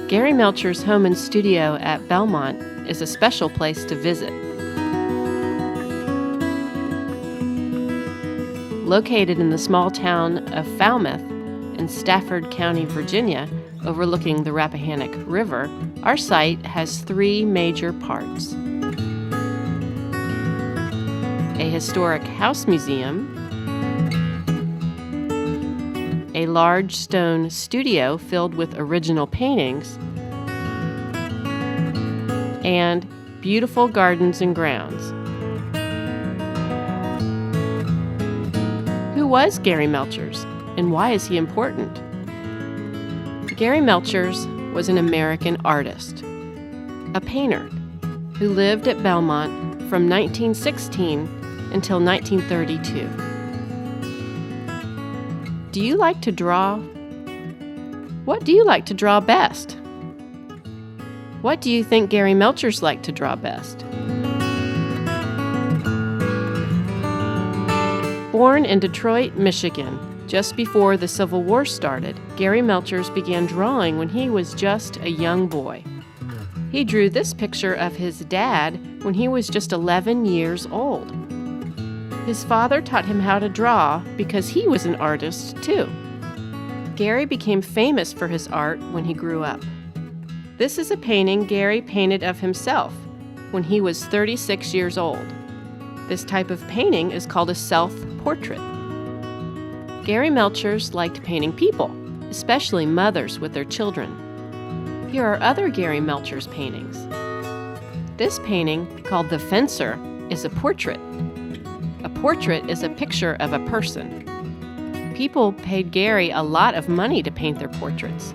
Gary Melchers' home and studio at Belmont is a special place to visit. Located in the small town of Falmouth in Stafford County, Virginia, overlooking the Rappahannock River, our site has three major parts: a historic house museum, a large stone studio filled with original paintings, and beautiful gardens and grounds. Who was Gary Melchers, and why is he important? Gary Melchers was an American artist, a painter, who lived at Belmont from 1916 until 1932. Do you like to draw? What do you like to draw best? What do you think Gary Melchers liked to draw best? Born in Detroit, Michigan, just before the Civil War started, Gary Melchers began drawing when he was just a young boy. He drew this picture of his dad when he was just 11 years old. His father taught him how to draw because he was an artist too. Gary became famous for his art when he grew up. This is a painting Gary painted of himself when he was 36 years old. This type of painting is called a self-portrait. Gary Melchers liked painting people, especially mothers with their children. Here are other Gary Melchers paintings. This painting, called The Fencer, is a portrait. A portrait is a picture of a person. People paid Gary a lot of money to paint their portraits.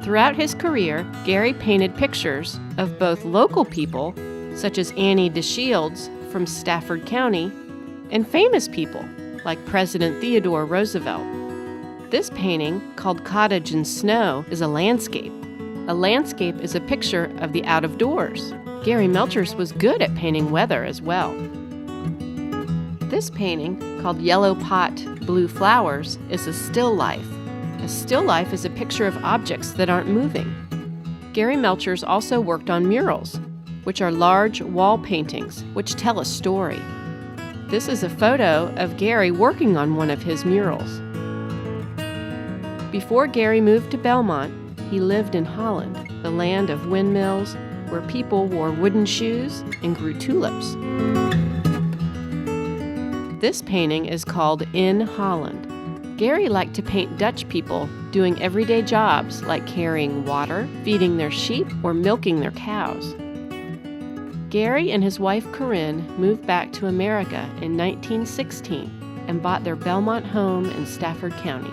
Throughout his career, Gary painted pictures of both local people, such as Annie DeShields from Stafford County, and famous people, like President Theodore Roosevelt. This painting, called Cottage in Snow, is a landscape. A landscape is a picture of the out of doors. Gary Melchers was good at painting weather as well. This painting, called Yellow Pot, Blue Flowers, is a still life. A still life is a picture of objects that aren't moving. Gary Melchers also worked on murals, which are large wall paintings which tell a story. This is a photo of Gary working on one of his murals. Before Gary moved to Belmont, he lived in Holland, the land of windmills, where people wore wooden shoes and grew tulips. This painting is called In Holland. Gary liked to paint Dutch people doing everyday jobs like carrying water, feeding their sheep, or milking their cows. Gary and his wife Corinne moved back to America in 1916 and bought their Belmont home in Stafford County.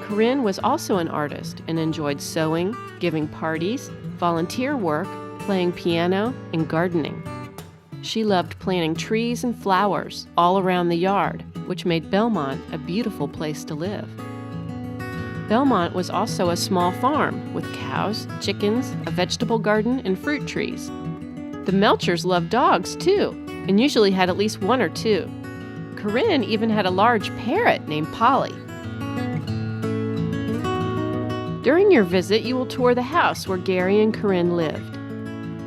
Corinne was also an artist and enjoyed sewing, giving parties, volunteer work, playing piano, and gardening. She loved planting trees and flowers all around the yard, which made Belmont a beautiful place to live. Belmont was also a small farm with cows, chickens, a vegetable garden, and fruit trees. The Melchers loved dogs too, and usually had at least one or two. Corinne even had a large parrot named Polly. During your visit, you will tour the house where Gary and Corinne lived.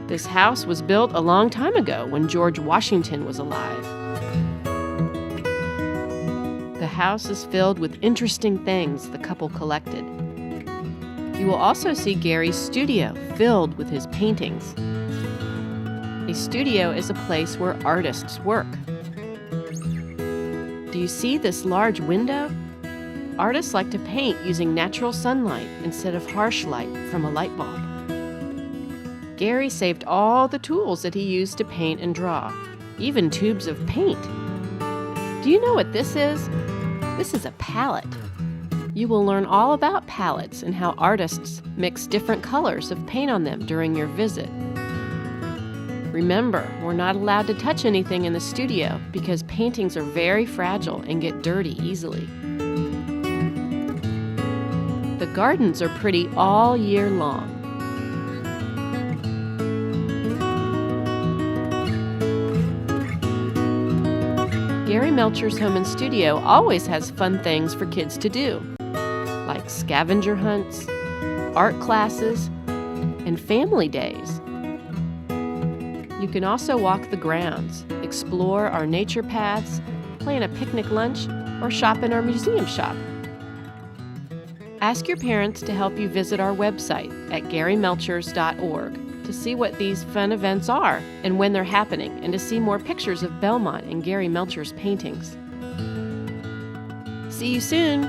This house was built a long time ago when George Washington was alive. The house is filled with interesting things the couple collected. You will also see Gary's studio filled with his paintings. A studio is a place where artists work. Do you see this large window? Artists like to paint using natural sunlight instead of harsh light from a light bulb. Gary saved all the tools that he used to paint and draw, even tubes of paint. Do you know what this is? This is a palette. You will learn all about palettes and how artists mix different colors of paint on them during your visit. Remember, we're not allowed to touch anything in the studio because paintings are very fragile and get dirty easily. The gardens are pretty all year long. Gary Melchers' home and studio always has fun things for kids to do, like scavenger hunts, art classes, and family days. You can also walk the grounds, explore our nature paths, plan a picnic lunch, or shop in our museum shop. Ask your parents to help you visit our website at GaryMelchers.org to see what these fun events are and when they're happening, and to see more pictures of Belmont and Gary Melchers paintings. See you soon!